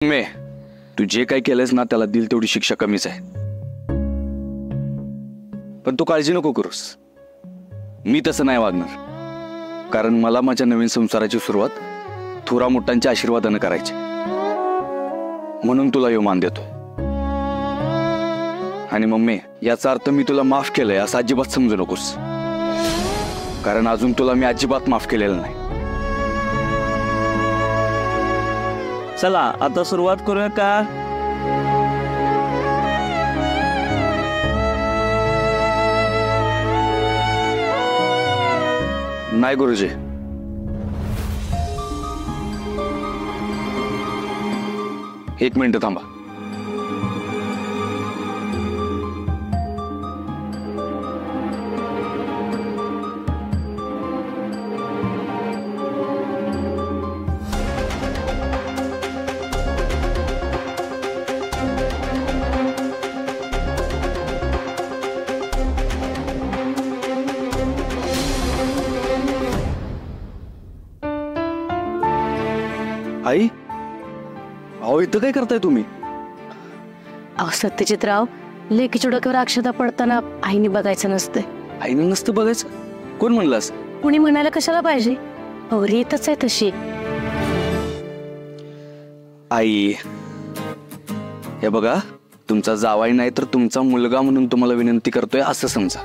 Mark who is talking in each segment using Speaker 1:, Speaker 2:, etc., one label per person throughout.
Speaker 1: मे तू जे काही केलंस ना त्याला दिल तेवढी शिक्षा कमीच आहे, पण तू काळजी नको करूस. मी तसं नाही वागणार, कारण मला माझ्या नवीन संसाराची सुरुवात थोरा मोठ्यांच्या आशीर्वादानं करायची, म्हणून तुला यो मान देतोय. आणि मम्मी, याचा अर्थ मी तुला माफ केलंय असं अजिबात समजू नकोस, कारण अजून तुला मी अजिबात माफ केलेलं नाही.
Speaker 2: चला आता सुरुवात करूया का?
Speaker 1: नाही गुरुजी, एक मिनिट थांबा. आई, अहो इथं काय करताय तुम्ही?
Speaker 3: अहो सत्यजितराव, लेकीच्या डोक्यावर अक्षता पडताना आईने बघायचं नसते.
Speaker 1: आईनं नसतं बघायचं? कोण म्हणलास?
Speaker 3: कुणी म्हणायला कशाला पाहिजे? अहो रीतच आहे तशी.
Speaker 1: आई, हे बघा, तुमचा जावाई नाही तर तुमचा मुलगा म्हणून तुम्हाला विनंती करतोय असं समजा.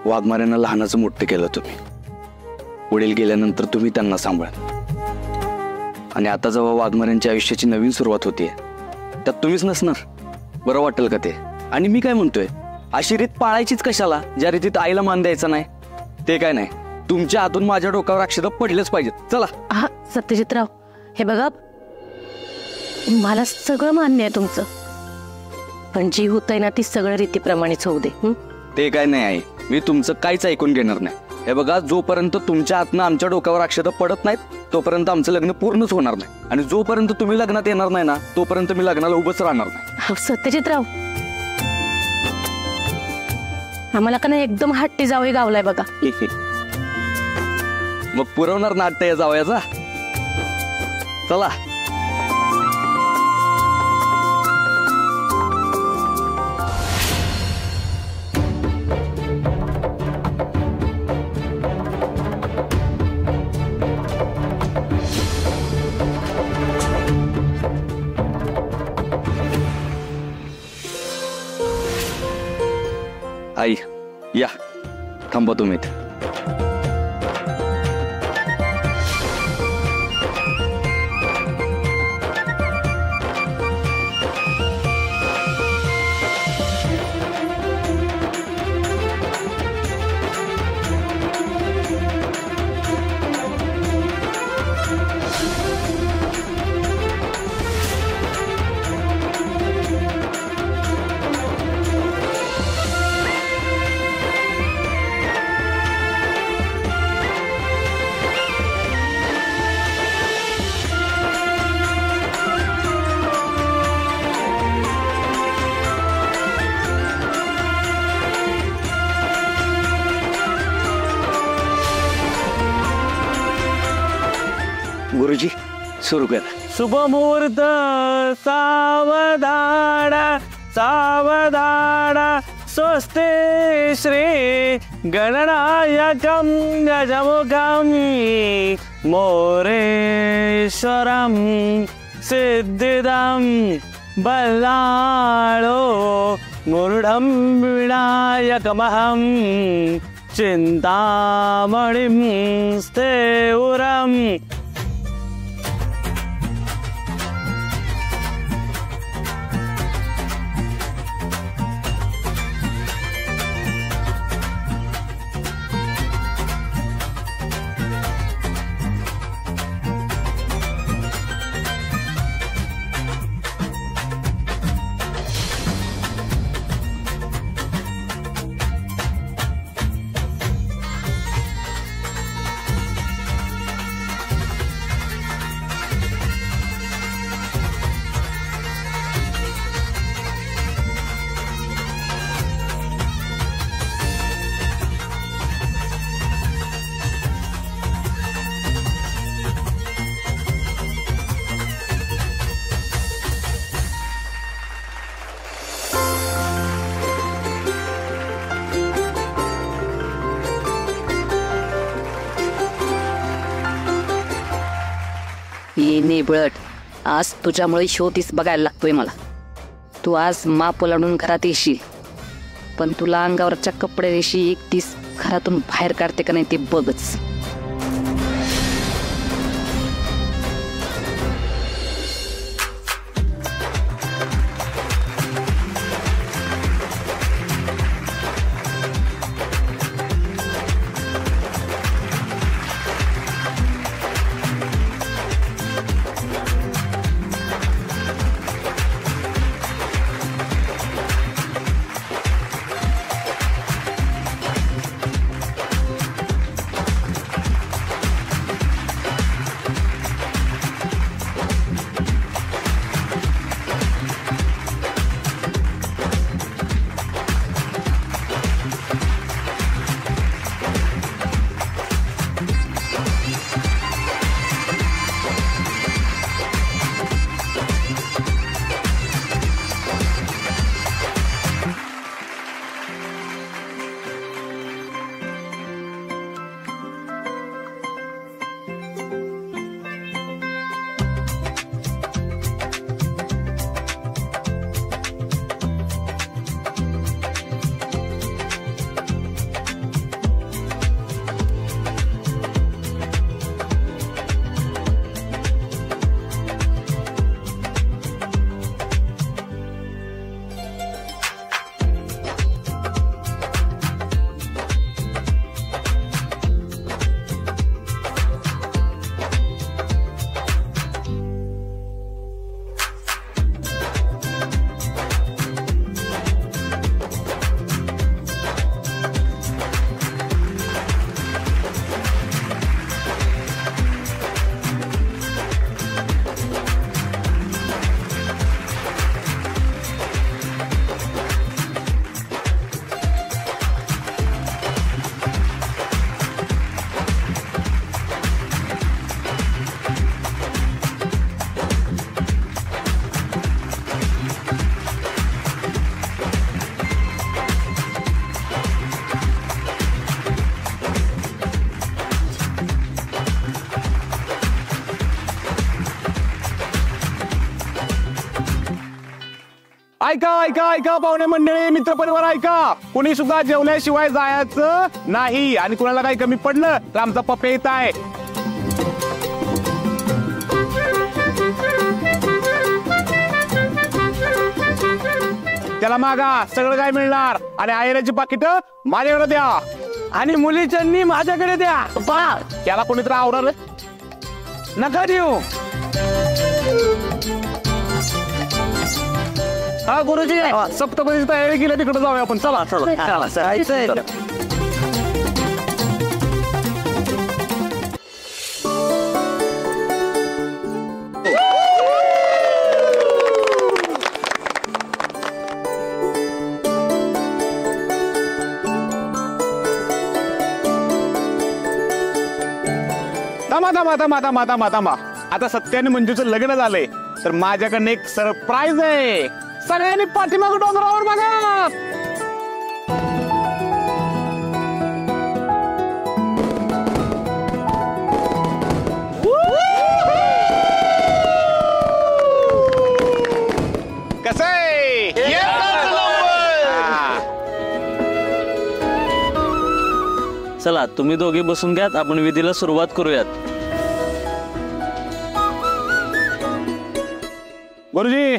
Speaker 1: वाघमाऱ्यांना लहानाचं मोठं केलं तुम्ही, वडील गेल्यानंतर तुम्ही त्यांना सांभाळा, आणि आता जेव्हा वाघमाऱ्यांच्या आयुष्याची नवीन सुरुवात होतीये त्यात तुम्हीच नसणार. बरं वाटेल का ते? आणि मी काय म्हणतोय, अशी रीत पाळायचीच कशाला ज्या रीतीत आईला मान द्यायचा नाही? ते काय नाही, तुमच्या हातून माझ्या डोक्यावर अक्षता पडलेच पाहिजेत. चला.
Speaker 3: हा सत्यजितराव, हे बघा, मला सगळं मान्य आहे तुमचं, पण जी होतंय ना ती सगळं रीतीप्रमाणेच होऊ दे.
Speaker 1: ते काय नाही आई, मी तुमचं काहीच ऐकून घेणार नाही. हे बघा, जोपर्यंत तुमच्या हातनं आमच्या डोक्यावर अक्षता पडत नाहीत तोपर्यंत आमचं लग्न पूर्णच होणार नाही, आणि जोपर्यंत तुम्ही लग्नात येणार नाही ना तोपर्यंत मी लग्नाला उभंच राहणार नाही.
Speaker 3: सत्यजितराव, आम्हाला का नाही एकदम हट्टी जावई गावलाय बघा.
Speaker 1: मग पुरवणार ना हट्ट या जावयाचा? चला. आई, या थांबा तुम्ही इथे. गुरुजी, सुरू करा.
Speaker 2: शुभ मुहूर्त सावधाना सावधाना, स्वस्ति श्री गणनायकं गजमुखं मोरेश्वरं सिद्धिदं बल्लाळो मूढं विनायकमहं चिन्तामणिं स्थेउरम्.
Speaker 4: नेबळट, आज तुझ्यामुळे शो तीस बघायला लागतोय मला. तू आज माप ओलांडून घरात येशील, पण तुला अंगावरच्या कपड्याशी एकटीस घरातून बाहेर काढते का नाही ते बघच.
Speaker 5: ऐका ऐका ऐका पाहुणे मंडळी, मित्रपरिवार ऐका, कोणी सुद्धा जेवल्याशिवाय जायचं नाही. आणि कुणाला काही कमी पडलं तर आमचा पप्पे येत आहे. त्याला मागा, सगळं काय मिळणार. आणि आयऱ्याची पाकिट माझ्याकडे द्या आणि मुलीच्यांनी माझ्याकडे द्या. त्याला कोणीतरी आवराल नका देऊ. हा गुरुजी, सप्तपदीची तयारी केली, तिकडे जाऊया आपण. चला चला. थांबा. आता सत्य आणि मंजूचं लग्न झालंय तर माझ्याकडनं एक सरप्राईज आहे. सगळ्यांनी पाठीमाग डोंगरावर बघा. कसं आहे?
Speaker 2: चला तुम्ही दोघे बसून घ्यात, आपण विधीला सुरुवात करूयात.
Speaker 5: गुरुजी,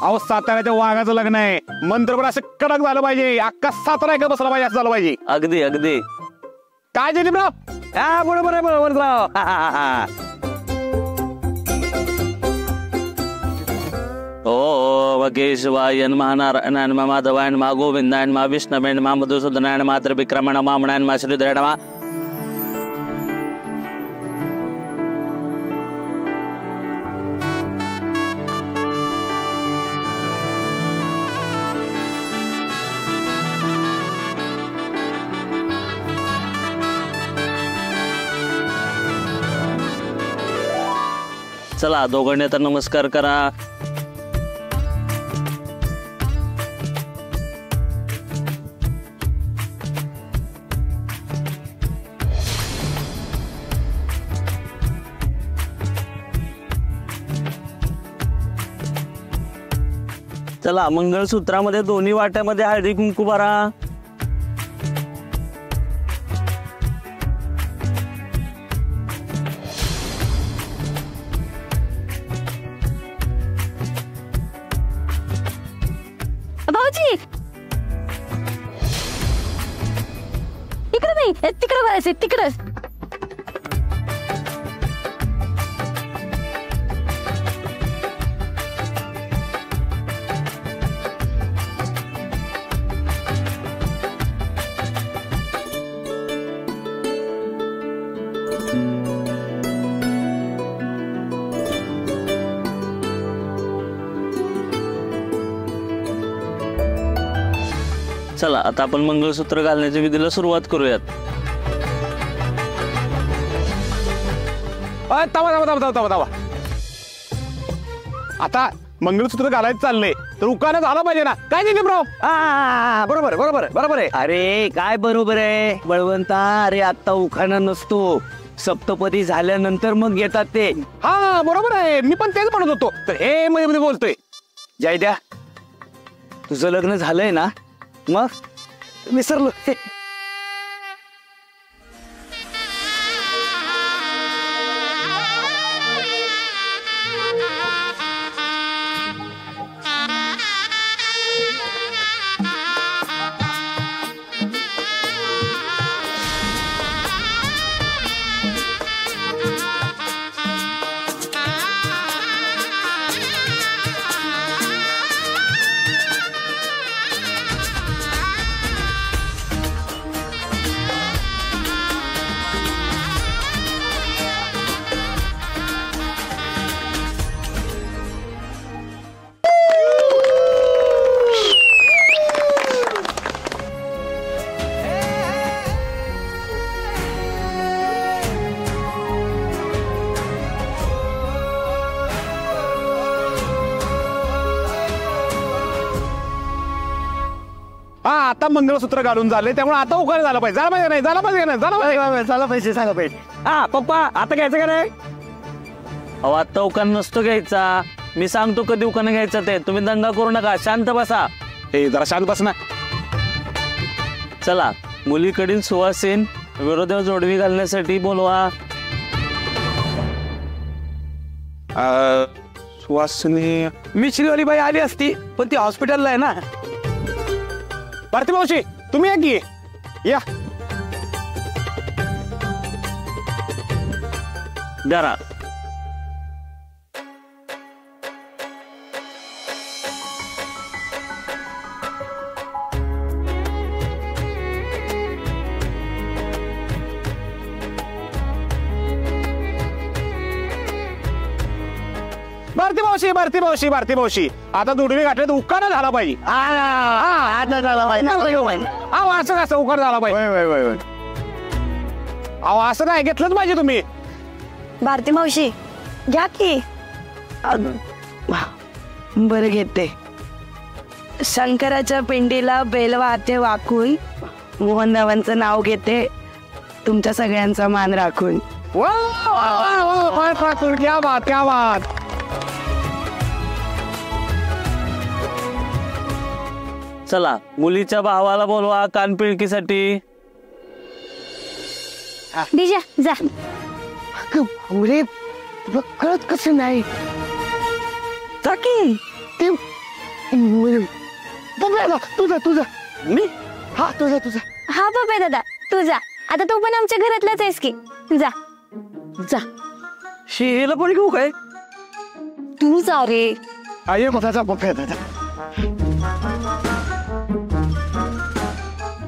Speaker 5: अहो साताऱ्याच्या वाघाचं लग्न आहे. मंत्र पण असं कडक झालं पाहिजे, अख्खा सातारा ऐकत बसला पाहिजे, असं झालं पाहिजे.
Speaker 2: अगदी अगदी.
Speaker 5: काय जयदीपराव? हा बरोबर आहे, बरोबर राव.
Speaker 2: ओ केशवाय नमः, नारायणाय नमः, माधवाय नमः, गोविंदाय नमः, विष्णवे नमः, मधुसूदनाय नमः, त्रिविक्रमाय नमः, वामनाय नमः, श्रीधराय नमः. चला दोघांनी आता नमस्कार करा. चला मंगळसूत्रामध्ये दोन्ही वाट्यामध्ये हळदी कुंकू भरा.
Speaker 3: भाऊजी इकडे नाही, तिकडे भरायचे, तिकडे.
Speaker 2: चला आता आपण मंगळसूत्र घालण्याच्या विधीला सुरुवात करूयात.
Speaker 5: तवा आता मंगळसूत्र घालायचं चाललंय तर उखाणं झालं पाहिजे ना, काय नाही ब्रो?
Speaker 1: बरोबर बरोबर बरोबर आहे. अरे काय बरोबर आहे बळवंता, अरे आता उखाणा नसतो, सप्तपदी झाल्यानंतर मग येतात ते.
Speaker 5: हा बरोबर आहे, मी पण तेच म्हणत होतो. तर हे मी बोलतोय.
Speaker 1: जयद्या, तुझं लग्न झालंय ना? मग विसरलो.
Speaker 5: हा आता मंगळसूत्र घालून झाले, त्यामुळे आता उखाणं झालं पाहिजे. झालं पाहिजे नाही, झालं पाहिजे नाही, झालं पाहिजे,
Speaker 1: झालं पाहिजे, झालं पाहिजे.
Speaker 5: हा पप्पा आता घ्यायचं का नाही?
Speaker 2: अहो आता उखाणा नसतो घ्यायचा, मी सांगतो कधी उखाणा घ्यायचा ते. तुम्ही दंगा करू नका, शांत बसा.
Speaker 5: हे जरा शांत बस ना.
Speaker 2: चला मुलीकडील सुवासीन विरोधावर जोडवी घालण्यासाठी बोलवा.
Speaker 5: सुवासिनी
Speaker 1: मिश्रीवाली बाई आली असती, पण ती हॉस्पिटलला आहे ना.
Speaker 5: भारती मावशी तुम्ही या की, या.
Speaker 2: जरा
Speaker 5: भारती मावशी, भारती मावशी, भारती मावशी, आता जोडवी घातले तर उखाणा झाला पाहिजे. अहो असं कसं उखाणा झाला पाहिजे? अहो असं नाही, घेतलंच पाहिजे तुम्ही.
Speaker 3: भारती मावशी घ्या की.
Speaker 6: बरं घेते. शंकराच्या पिंडीला बेल वाहते वाकून, मोहनरावांचं नाव घेते, तुमच्या सगळ्यांचा मान राखून.
Speaker 5: वा वा वा वा, क्या बात, क्या बात.
Speaker 2: चला मुलीच्या भावाला बोलवा कानपिळकीसाठी.
Speaker 3: दिजा जा.
Speaker 6: अरे तुला कळत कसं नाही? टाकी ते तुझा तुझा
Speaker 5: मी
Speaker 6: हा तुझा तुझा.
Speaker 3: हा बाबा दादा तू जा, आता तू पण आमच्या घरातलाच आहेस की. जा जा.
Speaker 6: शेला पण घेऊ काय?
Speaker 3: तू जा रे.
Speaker 5: आये
Speaker 6: दादा बघा दादा.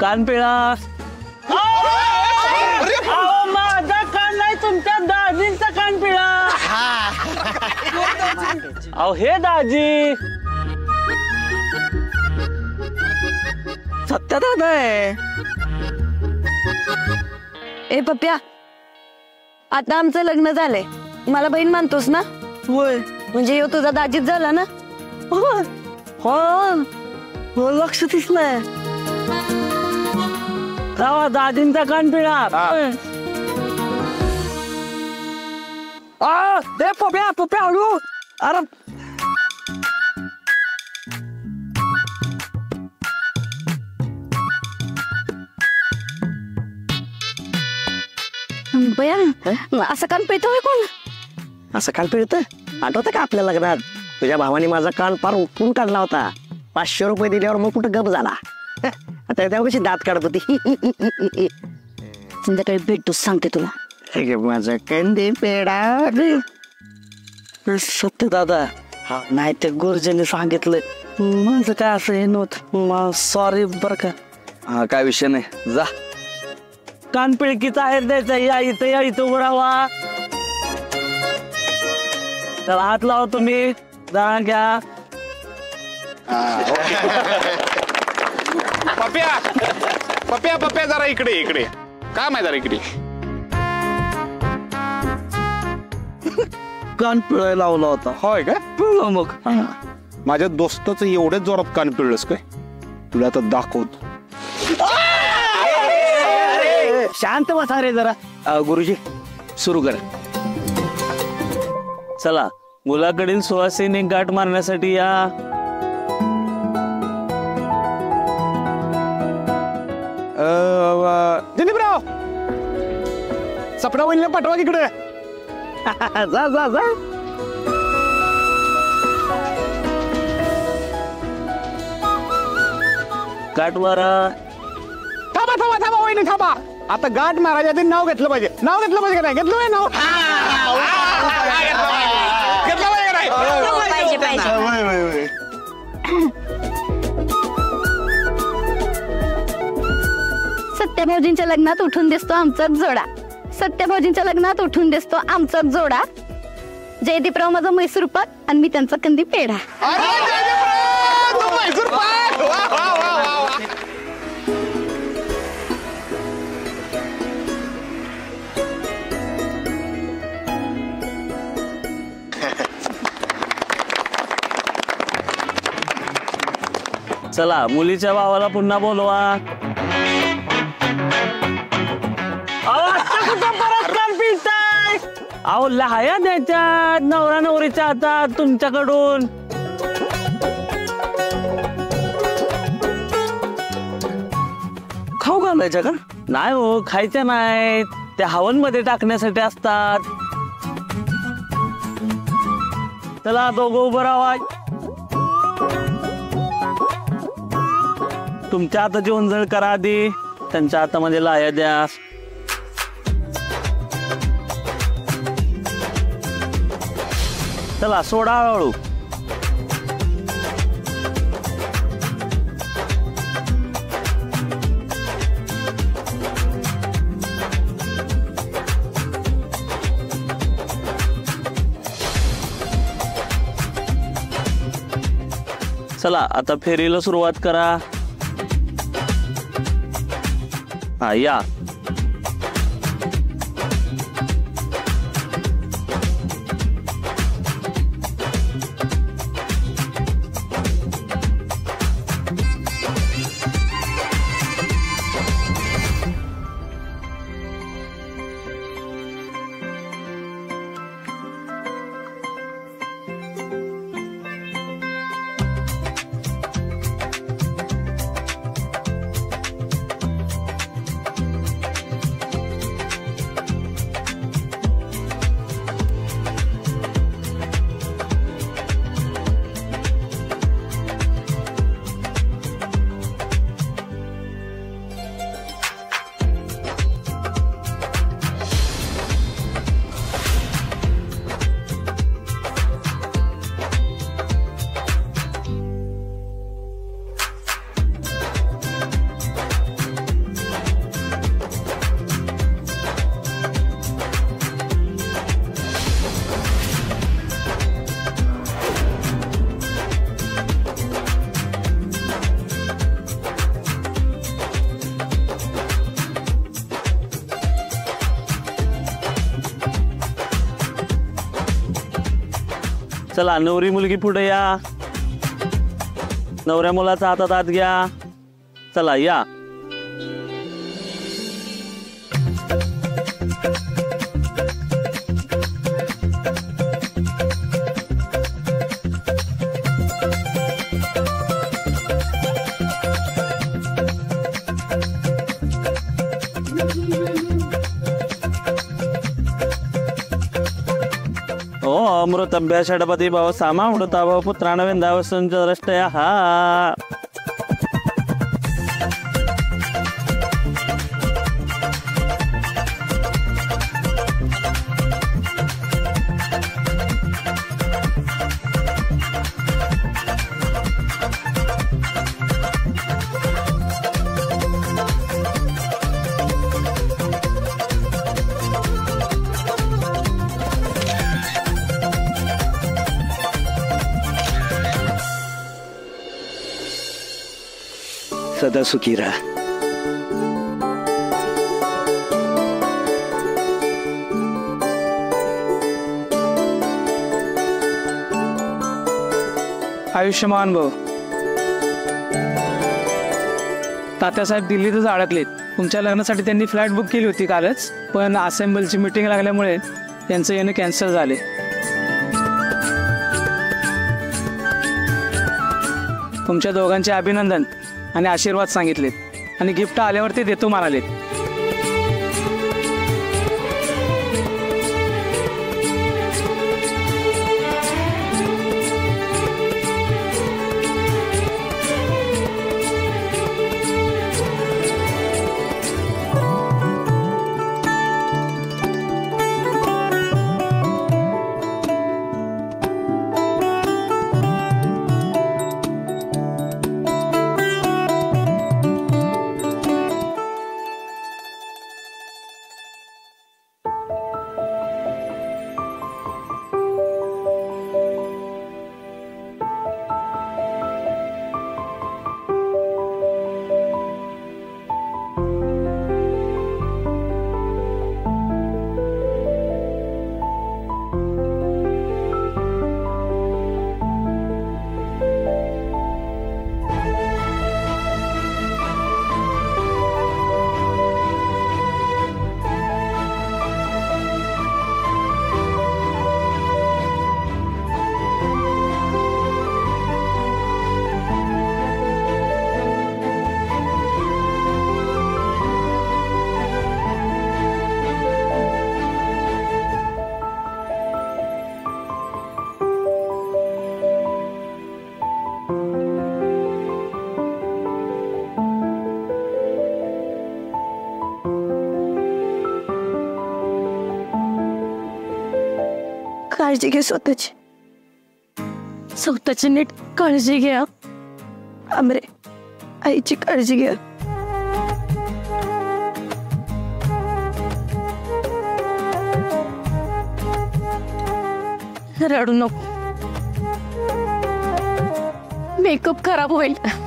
Speaker 2: कानपिळा. अहो, माझा कान नाही, तुमच्या दाजींचा कानपिळा. अहो हे दाजी
Speaker 6: सत्या दादा आहे.
Speaker 3: ए पप्प्या, आता आमचं लग्न झालंय, मला बहीण मानतोस ना?
Speaker 6: होय.
Speaker 3: म्हणजे ह्यो तुझा दाजीच झाला ना?
Speaker 6: हो लक्ष दिसलंय.
Speaker 2: जावा दाजींचा कानपिळा.
Speaker 6: दे पप्या पप्या हळू. अरे
Speaker 3: असं कान पिळतोय कोण?
Speaker 7: असं कान पिळत आठवतं का आपल्या लग्नात तुझ्या भावाने माझा कान फार उपटून काढला होता. 500 रुपये दिल्यावर मग कुठं गप झाला. आता तेव्हा कशी दात काढत होती.
Speaker 3: संध्याकाळी भेटतो सांगते तुला.
Speaker 7: माझा कंदी पेडा. सत्य दादा, नाही ते गुरुजींनी सांगितलं माझं काय असं हे नव्हतं. सॉरी बर का.
Speaker 1: हा काय विषय नाही, जा.
Speaker 7: कानपिळकीचा आहेर द्यायचा. या इथं उभं राहा. त्याला हात लावा तुम्ही. जरा घ्या.
Speaker 5: पप्या पप्या पप्या जरा इकडे काम आहे जरा इकडे.
Speaker 7: कान पिळायला लावला होता.
Speaker 5: होय का?
Speaker 7: पिळलं मग.
Speaker 5: माझ्या दोस्ताचं एवढ्याच जोरात कान पिळलंस काय? तुला आता दाखवतो.
Speaker 7: शांत बसा रे जरा.
Speaker 1: गुरुजी सुरू करा.
Speaker 2: चला, मुलाकडील सुवासिनी गाठ मारण्यासाठी या.
Speaker 5: दिलीपराव, सपना वहिनीला पाठवा इकडे.
Speaker 7: जा जा जा.
Speaker 2: गाठ मारा.
Speaker 5: थांबा वहिनी थांबा. आता गाठ मारायच्या आधी नाव घेतलं पाहिजे. नाव घेतलं पाहिजे का नाही? घेतलं पाहिजे नाव. घेतलं पाहिजे का नाही?
Speaker 3: सत्यभाऊजींच्या लग्नात उठून दिसतो आमचाच जोडा. सत्यभाऊजींच्या लग्नात उठून दिसतो आमचाच जोडा. जयदीपराव माझा म्हैसूर पाक आणि मी त्यांचा कंदी पेढा.
Speaker 5: म्हैसूर पाक. वा, वा, वा, वा, वा.
Speaker 2: चला, मुलीच्या भावाला पुन्हा बोलवा. अहो लहाया द्यायच्या नवरा नवरीच्या हातात तुमच्याकडून.
Speaker 7: खाऊ घालायच्या का?
Speaker 2: नाही हो, खायच्या नाहीत. त्या हवनमध्ये टाकण्यासाठी असतात. चला, दोघं उभं राहा. तुमच्या हाताची ओंजळ करा आधी. त्यांच्या हातामध्ये लाया द्या. चला, सोडा हळूहळू. चला, आता फेरीला सुरुवात करा. हा, या. चला, नवरी मुलगी पुढे या. नवऱ्या मुलाचा हातात हात घ्या. चला, या. अमृतभ्य षडपती भव सामा उडता भव पुत्राणविंदाव संचरष्टया हा.
Speaker 7: सदा सुखी राहा.
Speaker 8: आयुष्यमान भाऊ. तात्यासाहेब दिल्लीतच अडकलेत. तुमच्या लग्नासाठी त्यांनी फ्लॅट बुक केली होती कालच, पण असेंबलची मीटिंग लागल्यामुळे त्यांचं येणं कॅन्सल झाले. तुमच्या दोघांचे अभिनंदन आणि आशीर्वाद सांगितलेत आणि गिफ्ट आल्यावरती देतो म्हणालेत.
Speaker 6: काळजी घे स्वतःची.
Speaker 3: स्वतःची नीट काळजी घ्या.
Speaker 6: आमरे, आईची काळजी घ्या.
Speaker 3: रडू नको. मेकअप खराब होईल.